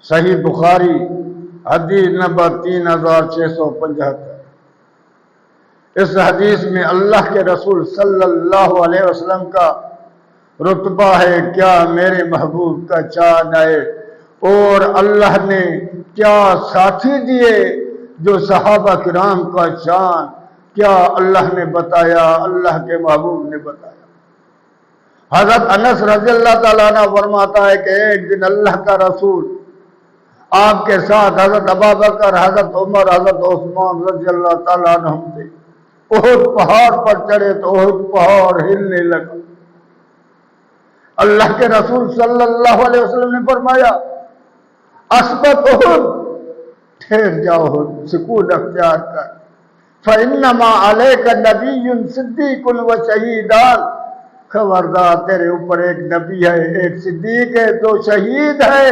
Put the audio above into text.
صحیح بخاری حدیث نمبر 3675۔ اس حدیث میں اللہ کے رسول صلی اللہ علیہ وسلم کا رتبہ ہے کیا میرے محبوب کا چاند ہے، اور اللہ نے کیا ساتھی دیے جو صحابہ کرام کا چاند، کیا اللہ نے بتایا، اللہ کے محبوب نے بتایا۔ حضرت انس رضی اللہ تعالیٰ عنہ فرماتا ہے کہ ایک دن اللہ کا رسول آپ کے ساتھ حضرت ابوبکر، حضرت عمر، حضرت عثمان رضی اللہ تعالیٰ عنہ تھے۔ احد پہاڑ پر چڑھے تو احد پہاڑ ہلنے لگا۔ اللہ کے رسول صلی اللہ علیہ وسلم نے فرمایا اسبت احد، ٹھہر جاؤ احد، سکون اختیار کر۔ فَإِنَّمَا عَلَيْكَ نَبِيٌّ صِدِّيقٌ وَشَهِيدَانِ، خبردار تیرے اوپر ایک نبی ہے، ایک صدیق ہے، دو شہید ہے۔